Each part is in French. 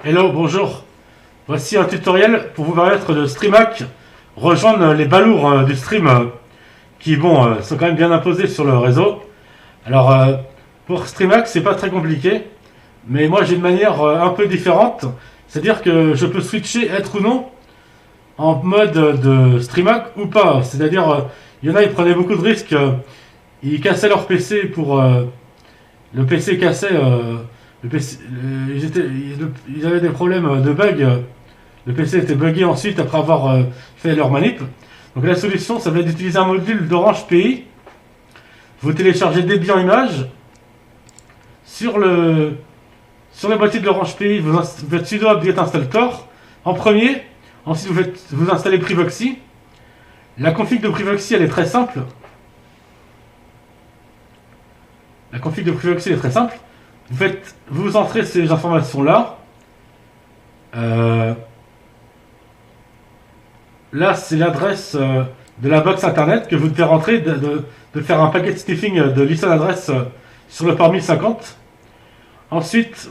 Hello, bonjour. Voici un tutoriel pour vous permettre de streamac rejoindre les balourds du stream qui sont quand même bien imposés sur le réseau. Alors pour streamac c'est pas très compliqué, mais moi j'ai une manière un peu différente, c'est-à-dire que je peux switcher être ou non en mode de streamac ou pas. C'est-à-dire il y en a ils prenaient beaucoup de risques, ils cassaient leur PC pour le PC cassait. Le PC, ils avaient des problèmes de bug. Le PC était buggé ensuite après avoir fait leur manip. Donc la solution, ça va être d'utiliser un module d'Orange PI. Vous téléchargez Debian Image sur le boîtier de l'Orange PI. Vous faites sudo apt-get install tor en premier. Ensuite, vous installez Privoxy. La config de Privoxy, elle est très simple. La config de Privoxy est très simple. Vous entrez ces informations-là. Là, c'est l'adresse de la box internet que vous devez rentrer, de faire un packet sniffing de listen adresse sur le port 1050. Ensuite,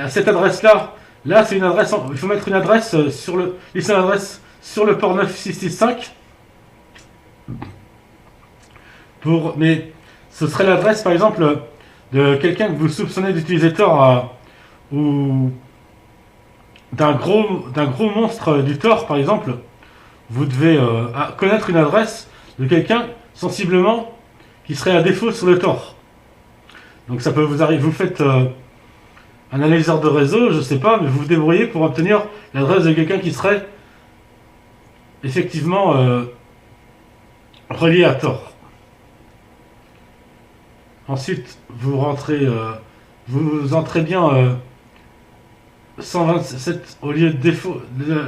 cette adresse-là, là, c'est une adresse. Il faut mettre une adresse sur le listen adresse sur le port 9665. Mais ce serait l'adresse, par exemple, de quelqu'un que vous soupçonnez d'utiliser Tor ou d'un gros monstre du Tor, par exemple. Vous devez connaître une adresse de quelqu'un sensiblement qui serait à défaut sur le Tor. Donc ça peut vous arriver, vous faites un analyseur de réseau, je sais pas, mais vous vous débrouillez pour obtenir l'adresse de quelqu'un qui serait effectivement relié à Tor. Ensuite, vous entrez bien 127 au lieu de défaut.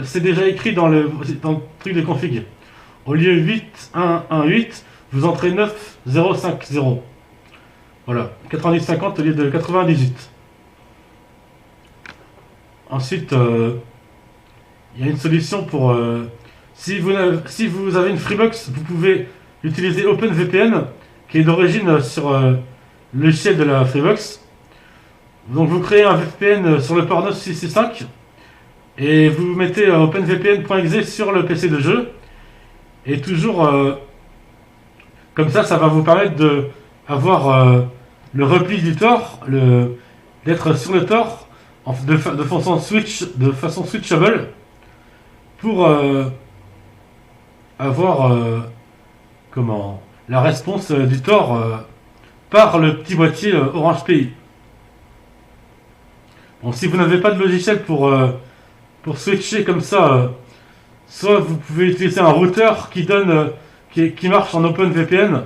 C'est déjà écrit dans le truc de config. Au lieu 8118, vous entrez 9050. Voilà, 9050 au lieu de 98. Ensuite, il y a une solution pour. Si vous avez une Freebox, vous pouvez utiliser OpenVPN, qui est d'origine sur le logiciel de la Freebox. Donc vous créez un VPN sur le port 9665 et vous mettez openvpn.exe sur le PC de jeu. Et toujours comme ça va vous permettre de avoir le repli du Tor, d'être sur le Tor de façon switchable pour avoir la réponse du Tor par le petit boîtier Orange PI. Bon, si vous n'avez pas de logiciel pour switcher comme ça, soit vous pouvez utiliser un routeur qui marche en OpenVPN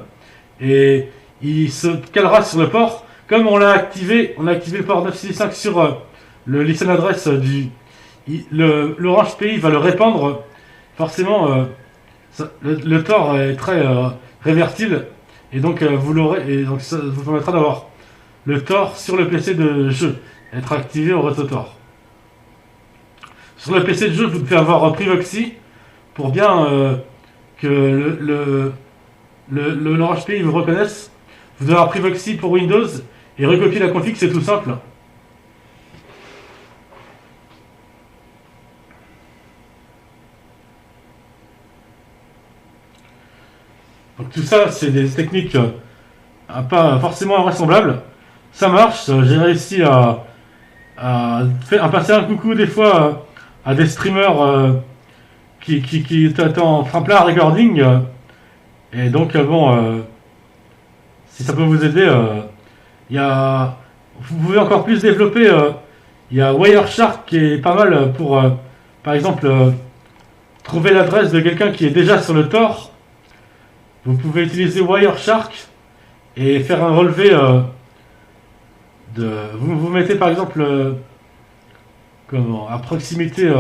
et il se calera sur le port. Comme on a activé le port 965 sur le listen address l'Orange PI va le répandre. Forcément, le Tor est très révertible et donc vous l'aurez, et donc ça vous permettra d'avoir le Tor sur le PC de jeu, être activé au réseau Tor. Sur le PC de jeu, vous devez avoir Privoxy pour bien que l'Orange PI vous reconnaisse. Vous devez avoir Privoxy pour Windows et recopier la config, c'est tout simple. Donc tout ça, c'est des techniques pas forcément invraisemblables. Ça marche, j'ai réussi à passer un coucou des fois à des streamers qui étaient en plein recording. Et donc, si ça peut vous aider, vous pouvez encore plus développer. Il y a Wireshark qui est pas mal pour, par exemple, trouver l'adresse de quelqu'un qui est déjà sur le Tor. Vous pouvez utiliser Wireshark et faire un relevé vous mettez par exemple à proximité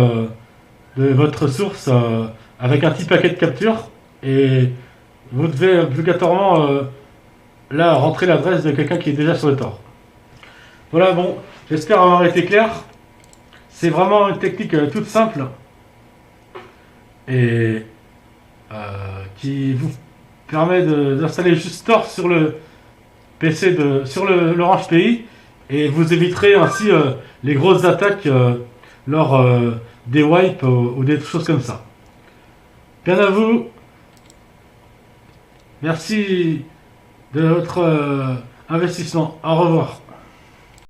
de votre source avec un petit paquet de capture et vous devez obligatoirement là rentrer l'adresse de quelqu'un qui est déjà sur le Tor. Voilà, bon, j'espère avoir été clair. C'est vraiment une technique toute simple et qui vous permet d'installer juste Tor sur le PC sur l'Orange PI Et vous éviterez ainsi les grosses attaques lors des wipes ou des choses comme ça. Bien à vous. Merci de votre investissement. Au revoir.